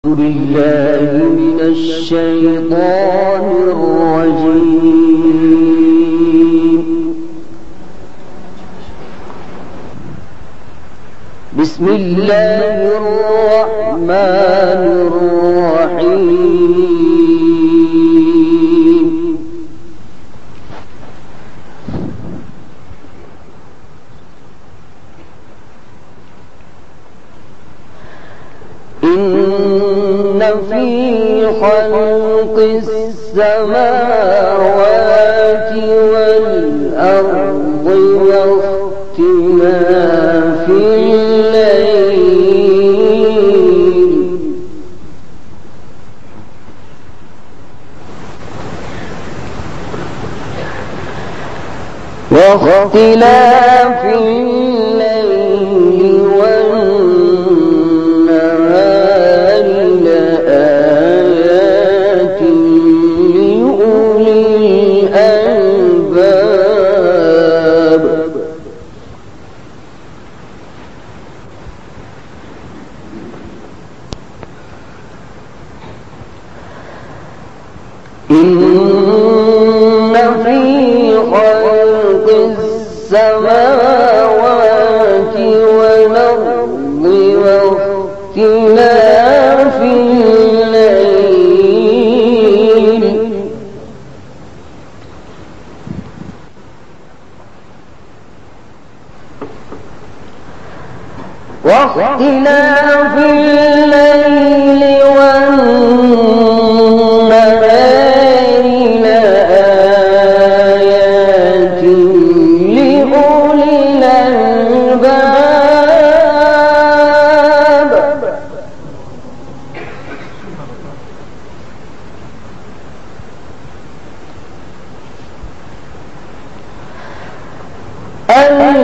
بالله من الشيطان الرجيم. بسم الله الرحمن الرحيم. إن في خلق السماوات والأرض واختلاف الليل والنهار لآيات لأولي الألباب. إن في خلق السماوات والأرض واختلاف الليل والنهار لآيات لأولي الألباب.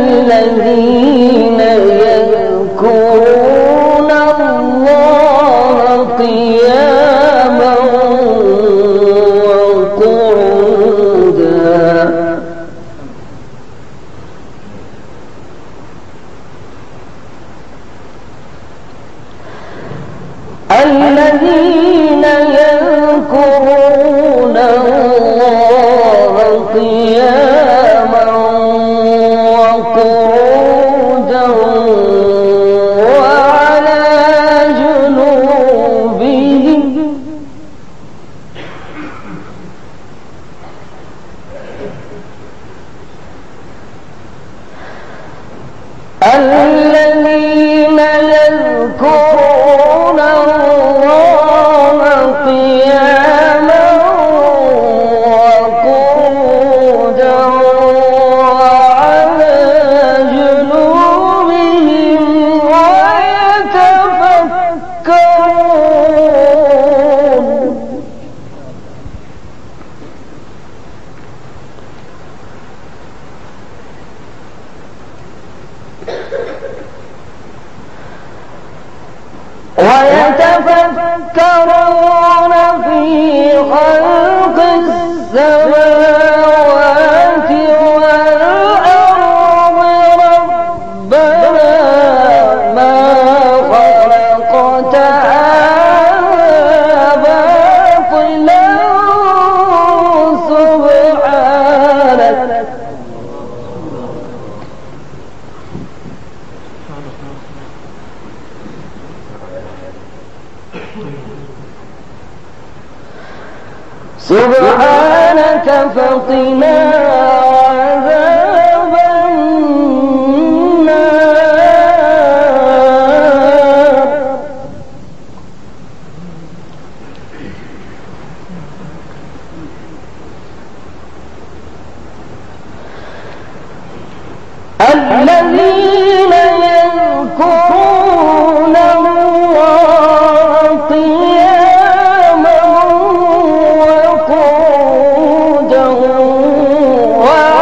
الذين يذكرون الله قياما وقعودا الذين يذكرون الله قياما وقعودا وعلى جنوبهم الذين يذكرون الله قياما وقعودا وعلى جنوبهم ويتفكرون في خلق السماوات والأرض ربنا ما خلقت هذا باطلا سبحانك فقنا عذاب النار. الذين يذكرون الله قياما وقعودا وعلى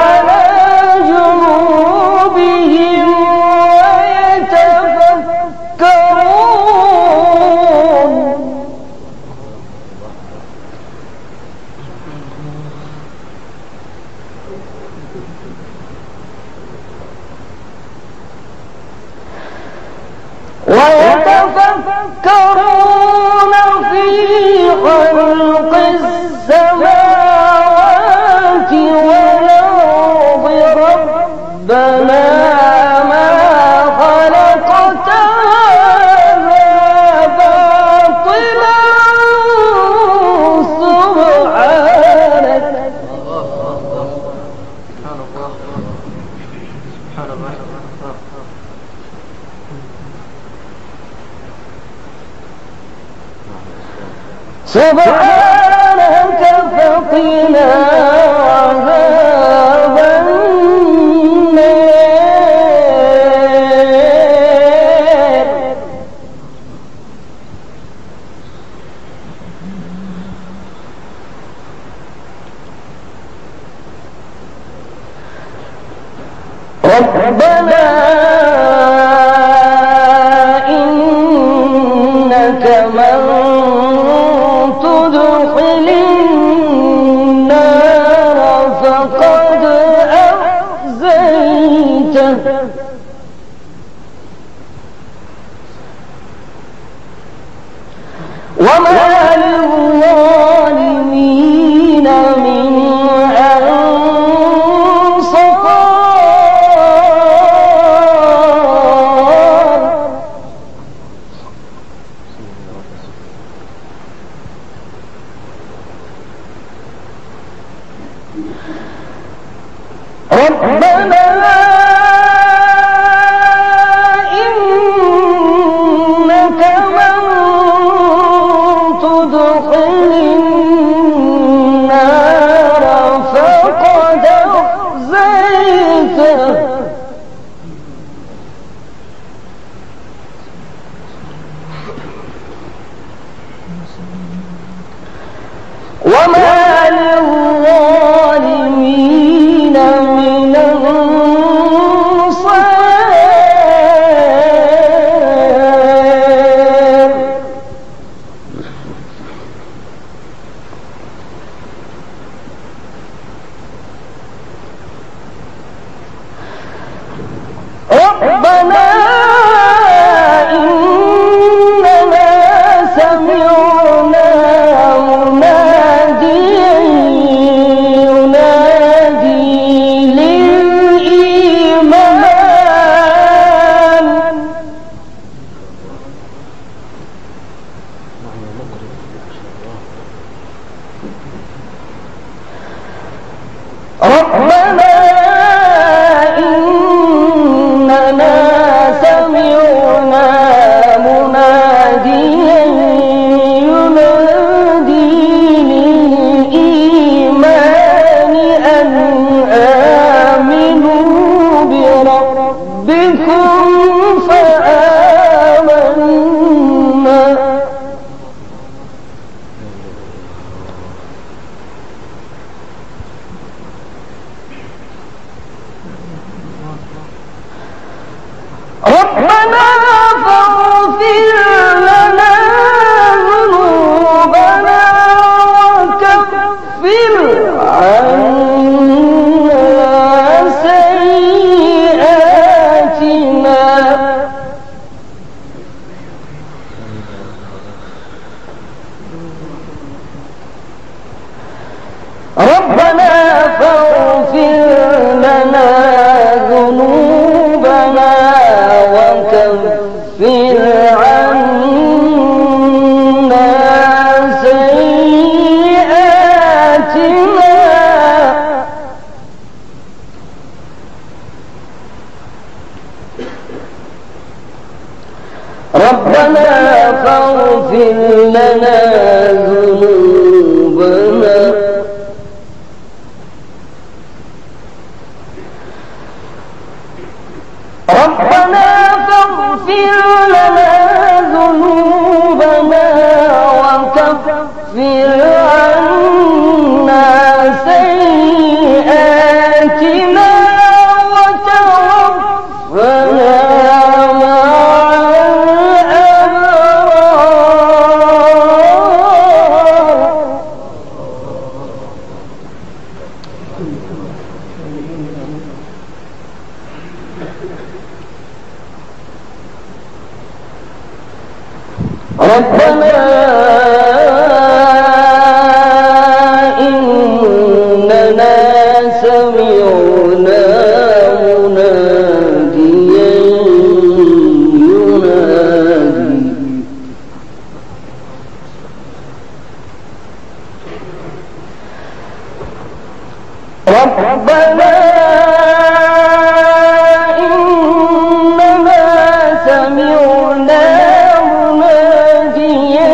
سبحانك فقنا عذاب النار. ربنا إنك من تدخل النار فقد أخزيته وما للظالمين من ربنا إنك من تدخل النار فقد أخزيته وما للظالمين من أنصار. ربنا إننا سمعنا مناديا ينادي للإيمان ربنا إننا سمعنا مناديا ينادي للإيمان أن آمنوا بربكم فآمنا ربنا فاغفر لنا ذنوبنا وكفر عنا سيئاتنا ربنا فاغفر لنا ذنوبنا وكفر عنا سيئاتنا ربنا فاغفر لنا ذنوبنا ربنا فاغفر لنا ذنوبنا وكفر عنا سيئاتنا وتوفنا مع الأبرار. ربنا إننا سمعنا مناديا ينادي ربنا إننا سمعنا مناديا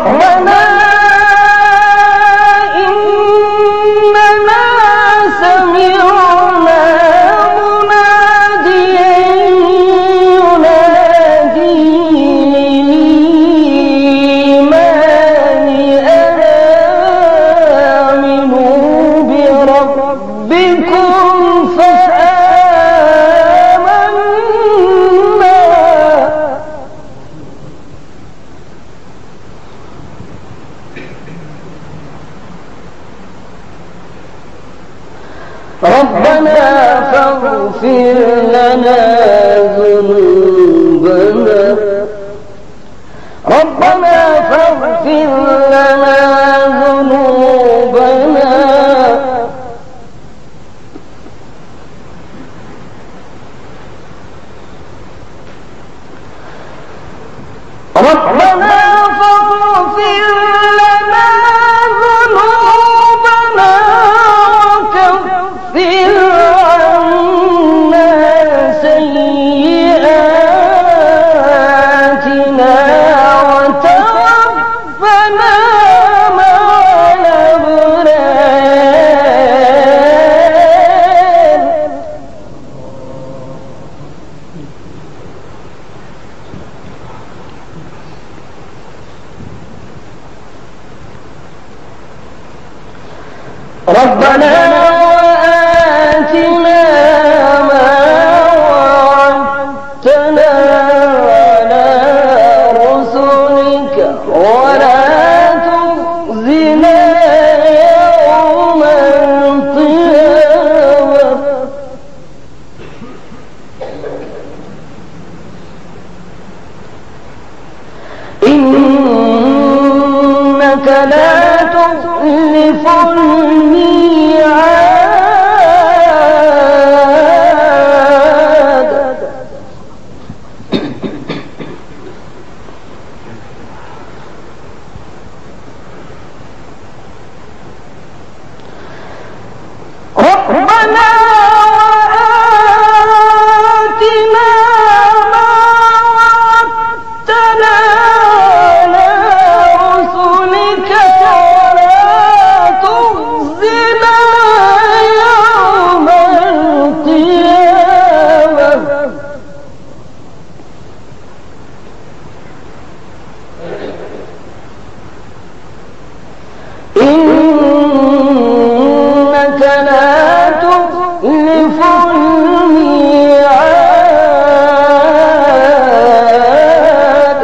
ربنا إننا سمعنا مناديا ينادي للإيمان أن آمنوا بربكم فآمنا. ربنا فاغفر لنا ذنوبنا ربنا فاغفر لنا ذنوبنا ربنا فاغفر لنا ذنوبنا وكفر عنا سيئاتنا وتوفنا مع الأبرار. ربنا وآتنا ما وعدتنا على رسلك ولا تخزنا يوم القيامة إنك لا تخلف الميعاد. ربنا وآتنا ما وعدتنا على رسلك ولا تخزنا يوم القيامة إنك لا تخلف الميعاد.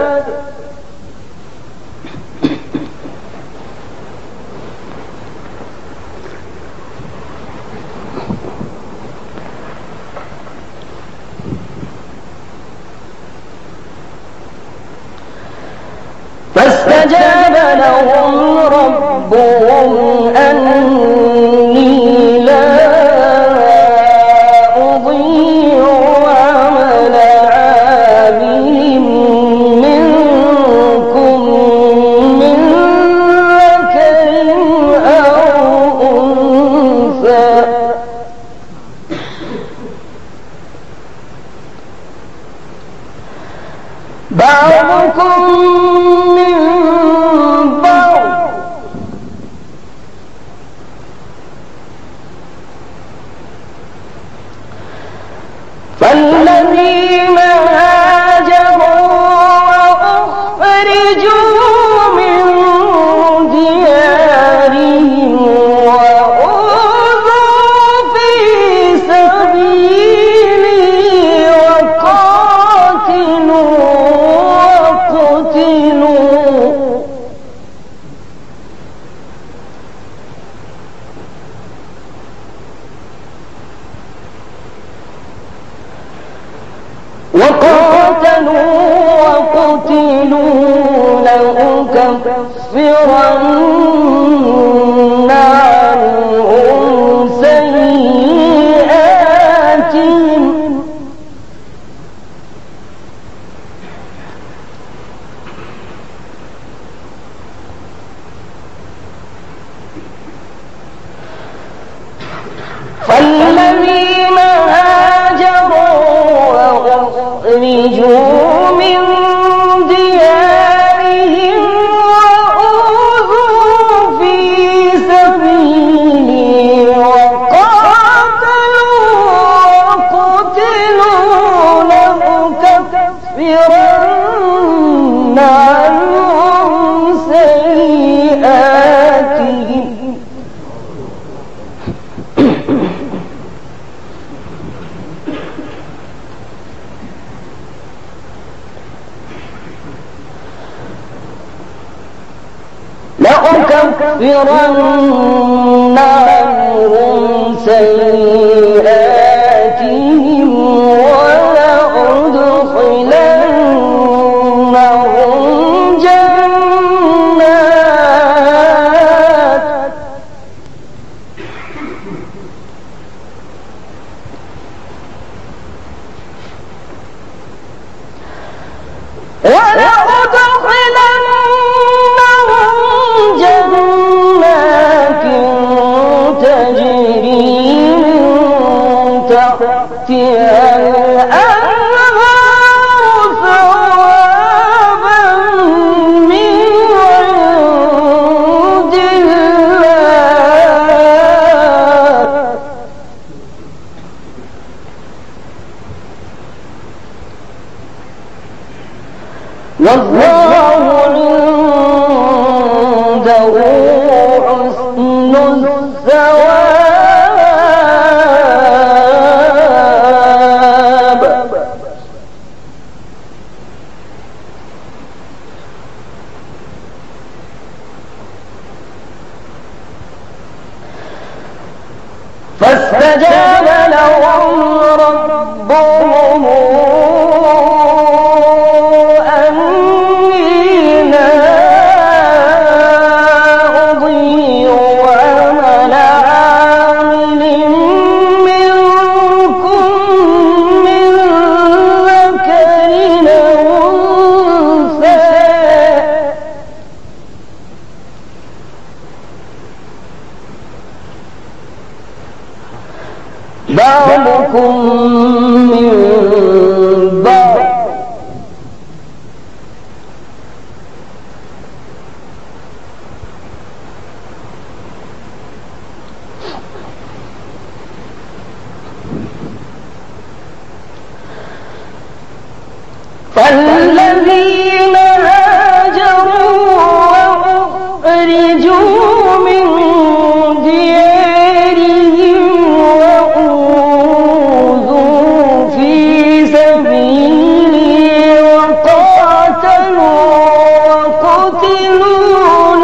فاستجاب لهم ربهم أني لا أضيع عمل عامل منكم من ذكر أو أنثى بعضكم من بعض فالذين هاجروا وأخرجوا من ديارهم وأوذوا في سبيلي وقاتلوا وقتلوا لأكفرن عنهم سيئاتهم فالذين هاجروا وأخرجوا من ديارهم لنكفرن عنهم سيئاتهم ولأدخلنهم جنات تجري من تحتها الأنهار ثوابا من عند الله والله عنده حسن الثواب. فاستجاب لهم ربهم بعضكم من بعض فالذين هاجروا وأخرجوا من ديارهم وأوذوا في سبيلي وقاتلوا وقتلوا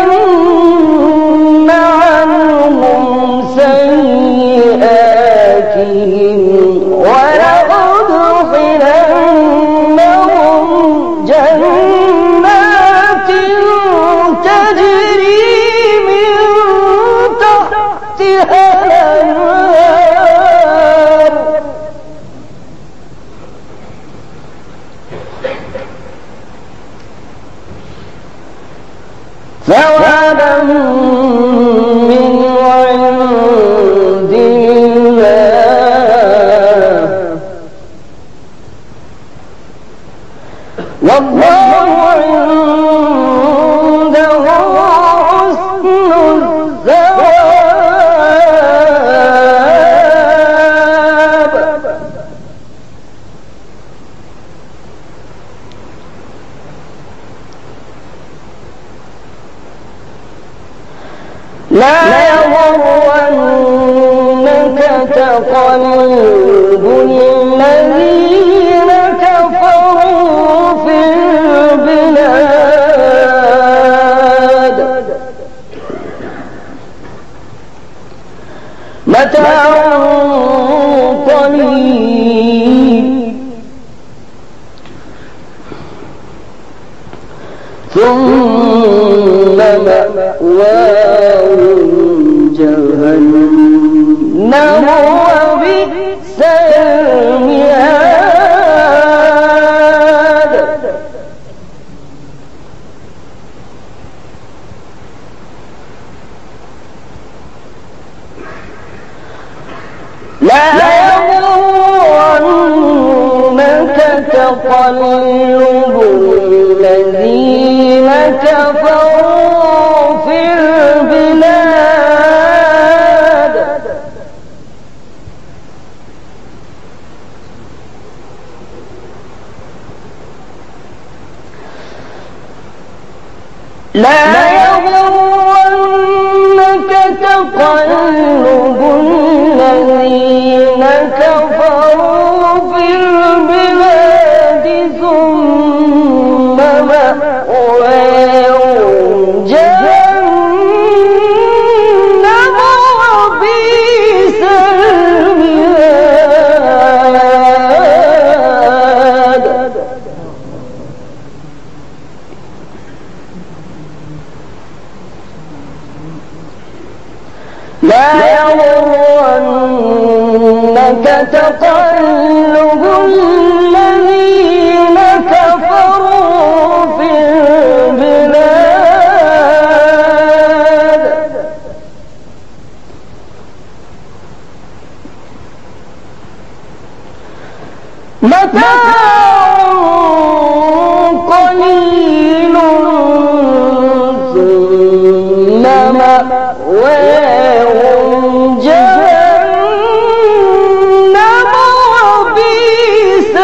لأكفرن عنهم سيئاتهم ولأدخلنهم جنات تجري من تحتها الأنهار ثوابا من عند الله والله عنده حسن الثواب. لا يغرنك تقلب الذين كفروا في البلاد متاع قليل ثم مأواهم جهنم وبئس المهاد. لا يغرنك تقلب الذين كفروا في البلاد لا يغرنك تقلب الذين كفروا في البلاد ثم مأواهم جهنم وبئس المهاد. لا يغرنك تقلب الذين كفروا في البلاد متاع قليل ثم مأواهم جهنم وبئس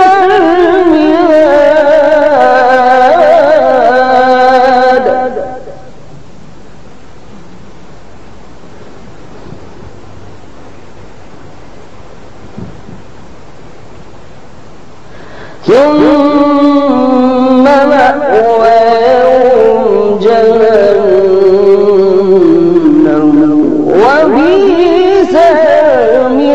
المهاد. ثم مأواهم جهنم وبئس المهاد.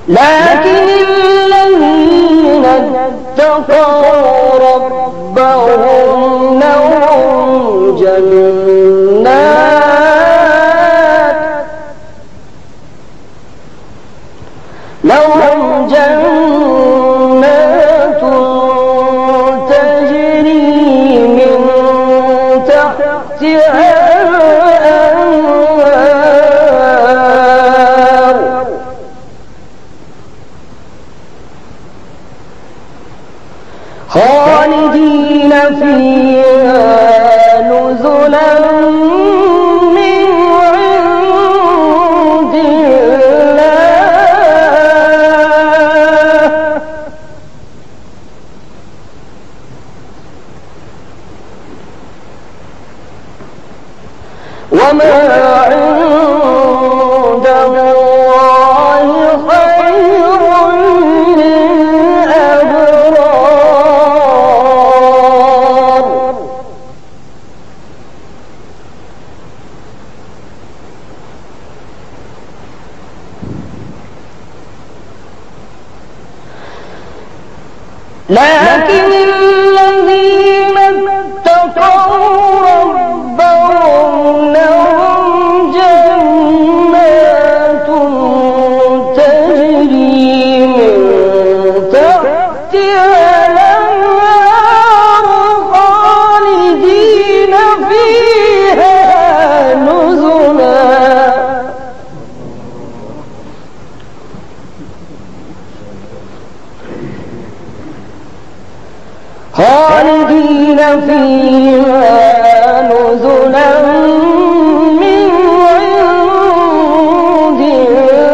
لكن الذين اتقوا ربهم لهم جنات تجري من تحتها الأنهار خالدين فيها نزلا من عند الله وما عند الله خير للأبرار. لكن الذين اتقوا ربهم لهم جنات تجري من تحتها الأنهار خالدين فيها نزلا من عند الله.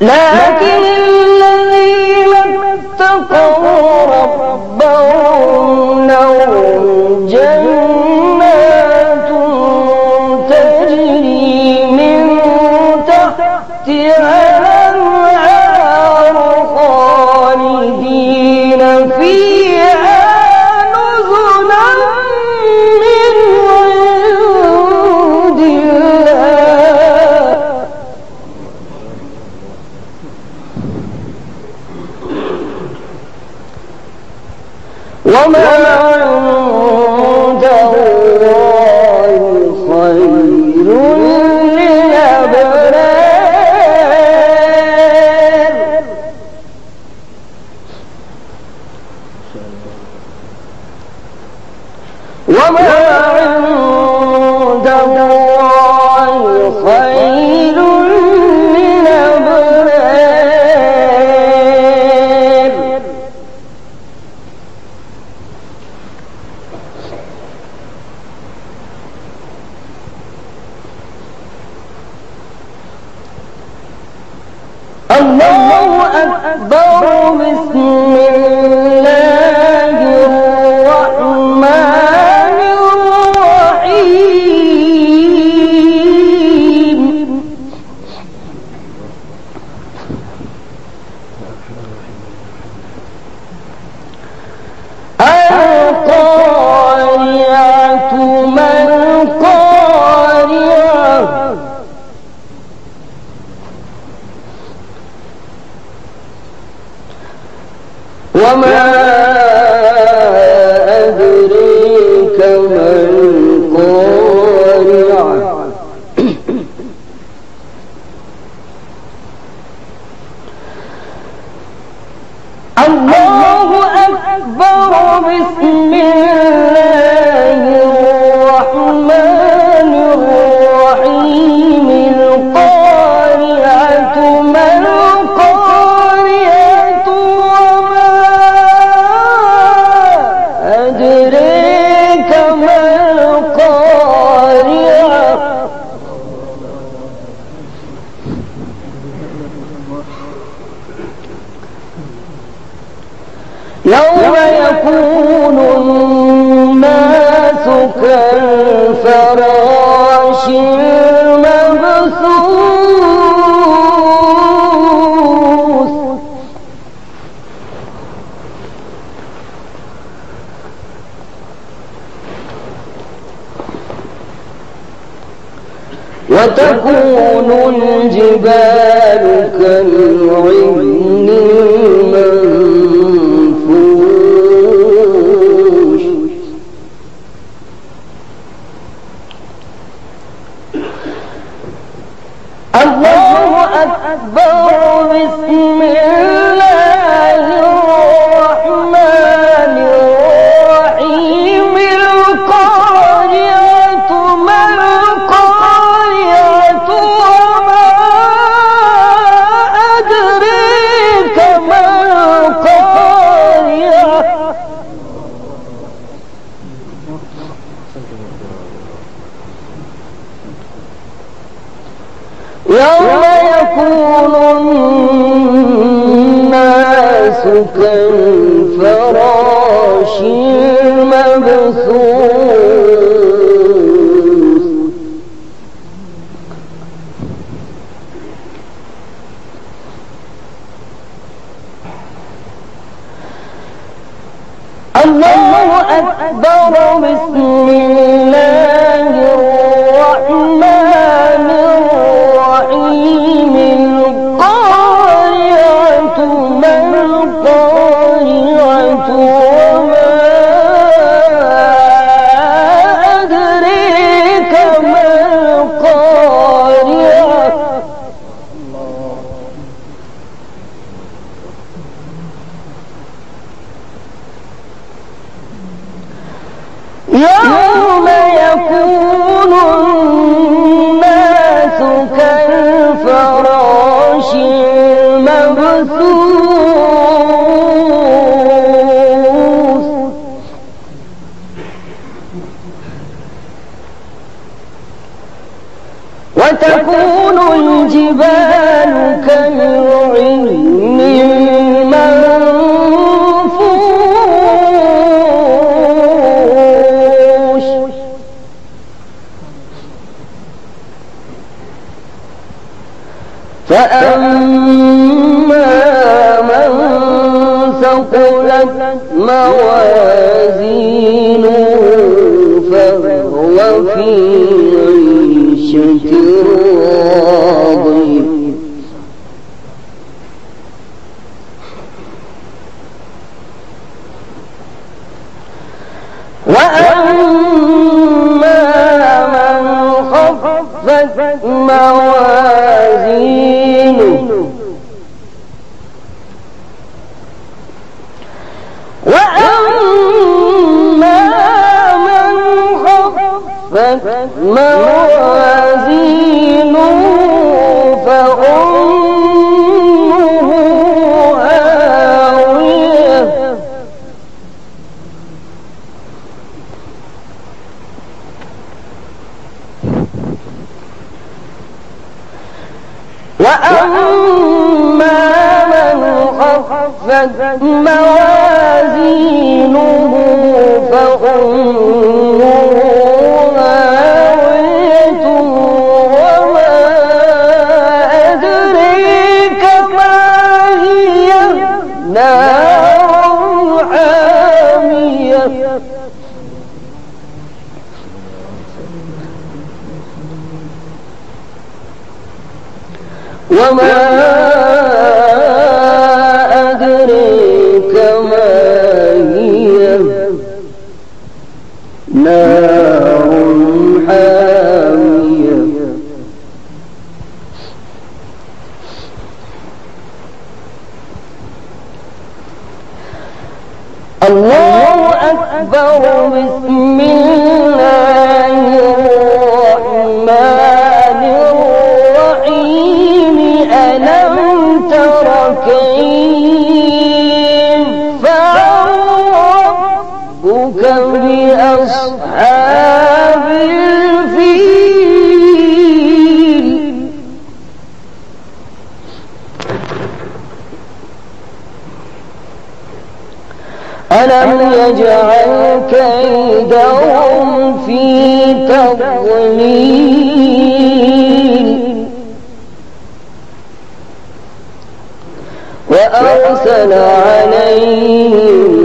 لكن الذين اتقوا ربهم لهم جنات تجري من تحتها الأنهار خالدين فيها نزلا من عند الله. وما عند الله خير للأبرار. وما عند الله خير للأبرار. القارعة ما القارعة وما أدريك ما القارعة الله أكبر بسم الله الرحمن الرحيم القارعة ما القارعة وما أدريك ما القارعة يوم يكون الناس كالفراش المبثوث وتكون الجبال كالعهن المنفوش الله أكبر بسم الله الرحمن الرحيم القارعة ما القارعة وما أدريك ما القارعة يوم يكون الناس كالفراش المبثوث الله أكبر بسم الله الرحمن الرحيم القارعة ما القارعة وما أدريك ما القارعة يوم يكون الناس كالفراش المبثوث وتكون الجبال كالعهن المنفوش فأما من ثقلت موازينه فهو في عيشة راضية وأما من خفت موازينه موازينه فأمه هاوية وأما من خفت موازينه فأمه هاوية وما أدريك ما هي نار حامية وما أدريك ما هي نار حامية الله أكبر بسم الله الرحمن الرحيم ألم تر كيف فعل ربك بأصحاب الفيل ألم يجعل كيدهم في تضليل وأرسل عليهم